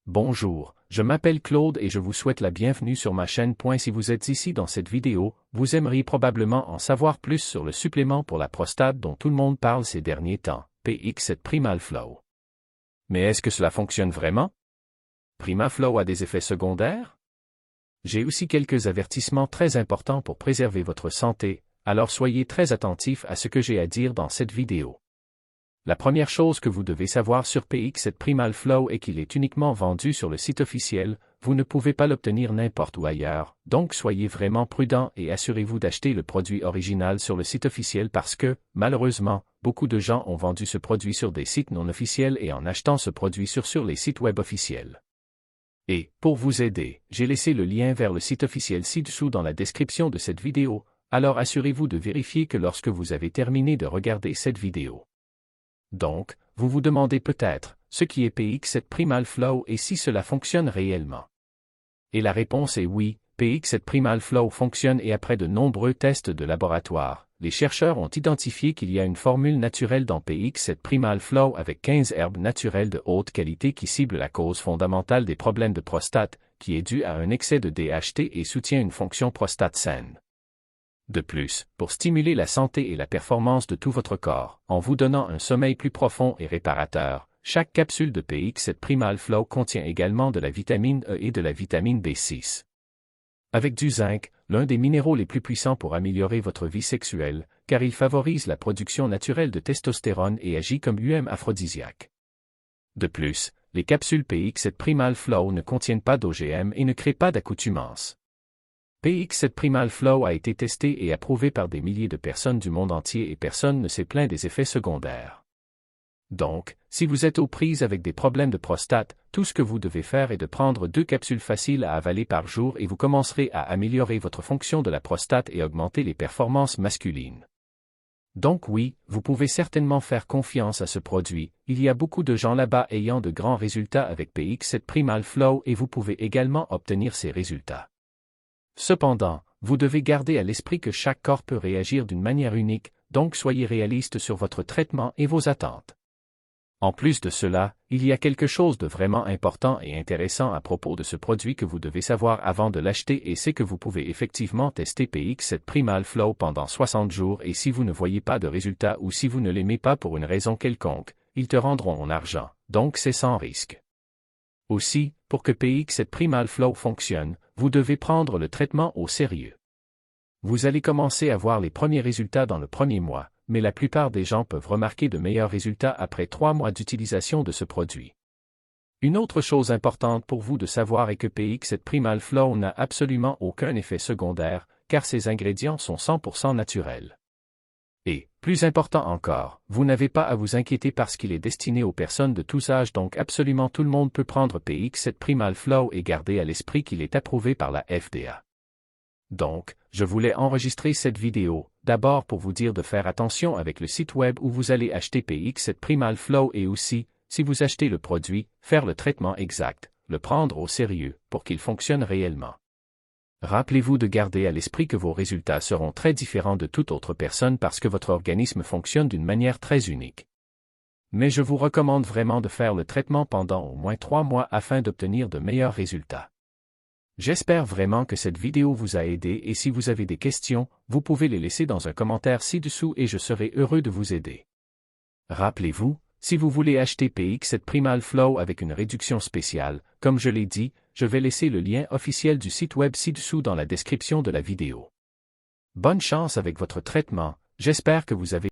Bonjour, je m'appelle Claude et je vous souhaite la bienvenue sur ma chaîne. Si vous êtes ici dans cette vidéo, vous aimeriez probablement en savoir plus sur le supplément pour la prostate dont tout le monde parle ces derniers temps, PX7 PrimalFlow. Mais est-ce que cela fonctionne vraiment? PrimalFlow a des effets secondaires? J'ai aussi quelques avertissements très importants pour préserver votre santé, alors soyez très attentifs à ce que j'ai à dire dans cette vidéo. La première chose que vous devez savoir sur PX7 PrimalFlow est qu'il est uniquement vendu sur le site officiel, vous ne pouvez pas l'obtenir n'importe où ailleurs, donc soyez vraiment prudent et assurez-vous d'acheter le produit original sur le site officiel parce que, malheureusement, beaucoup de gens ont vendu ce produit sur des sites non officiels et en achetant ce produit sur les sites web officiels. Et, pour vous aider, j'ai laissé le lien vers le site officiel ci-dessous dans la description de cette vidéo, alors assurez-vous de vérifier que lorsque vous avez terminé de regarder cette vidéo. Donc, vous vous demandez peut-être, ce qui est PX7 PrimalFlow et si cela fonctionne réellement. Et la réponse est oui, PX7 PrimalFlow fonctionne et après de nombreux tests de laboratoire, les chercheurs ont identifié qu'il y a une formule naturelle dans PX7 PrimalFlow avec 15 herbes naturelles de haute qualité qui ciblent la cause fondamentale des problèmes de prostate, qui est due à un excès de DHT et soutient une fonction prostate saine. De plus, pour stimuler la santé et la performance de tout votre corps, en vous donnant un sommeil plus profond et réparateur, chaque capsule de PX7 PrimalFlow contient également de la vitamine E et de la vitamine B6. Avec du zinc, l'un des minéraux les plus puissants pour améliorer votre vie sexuelle, car il favorise la production naturelle de testostérone et agit comme aphrodisiaque. De plus, les capsules PX7 PrimalFlow ne contiennent pas d'OGM et ne créent pas d'accoutumance. PX7 PrimalFlow a été testé et approuvé par des milliers de personnes du monde entier et personne ne s'est plaint des effets secondaires. Donc, si vous êtes aux prises avec des problèmes de prostate, tout ce que vous devez faire est de prendre 2 capsules faciles à avaler par jour et vous commencerez à améliorer votre fonction de la prostate et augmenter les performances masculines. Donc oui, vous pouvez certainement faire confiance à ce produit, il y a beaucoup de gens là-bas ayant de grands résultats avec PX7 PrimalFlow et vous pouvez également obtenir ces résultats. Cependant, vous devez garder à l'esprit que chaque corps peut réagir d'une manière unique, donc soyez réaliste sur votre traitement et vos attentes. En plus de cela, il y a quelque chose de vraiment important et intéressant à propos de ce produit que vous devez savoir avant de l'acheter et c'est que vous pouvez effectivement tester PX7 PrimalFlow pendant 60 jours et si vous ne voyez pas de résultat ou si vous ne l'aimez pas pour une raison quelconque, ils te rendront en argent, donc c'est sans risque. Aussi, pour que PX7 PrimalFlow fonctionne, vous devez prendre le traitement au sérieux. Vous allez commencer à voir les premiers résultats dans le premier mois, mais la plupart des gens peuvent remarquer de meilleurs résultats après 3 mois d'utilisation de ce produit. Une autre chose importante pour vous de savoir est que PX7 PrimalFlow n'a absolument aucun effet secondaire, car ses ingrédients sont 100% naturels. Et, plus important encore, vous n'avez pas à vous inquiéter parce qu'il est destiné aux personnes de tous âges donc absolument tout le monde peut prendre PX7 PrimalFlow et garder à l'esprit qu'il est approuvé par la FDA. Donc, je voulais enregistrer cette vidéo, d'abord pour vous dire de faire attention avec le site web où vous allez acheter PX7 PrimalFlow et aussi, si vous achetez le produit, faire le traitement exact, le prendre au sérieux, pour qu'il fonctionne réellement. Rappelez-vous de garder à l'esprit que vos résultats seront très différents de toute autre personne parce que votre organisme fonctionne d'une manière très unique. Mais je vous recommande vraiment de faire le traitement pendant au moins 3 mois afin d'obtenir de meilleurs résultats. J'espère vraiment que cette vidéo vous a aidé et si vous avez des questions, vous pouvez les laisser dans un commentaire ci-dessous et je serai heureux de vous aider. Rappelez-vous, si vous voulez acheter PX7 PrimalFlow avec une réduction spéciale, comme je l'ai dit, je vais laisser le lien officiel du site web ci-dessous dans la description de la vidéo. Bonne chance avec votre traitement, j'espère que vous avez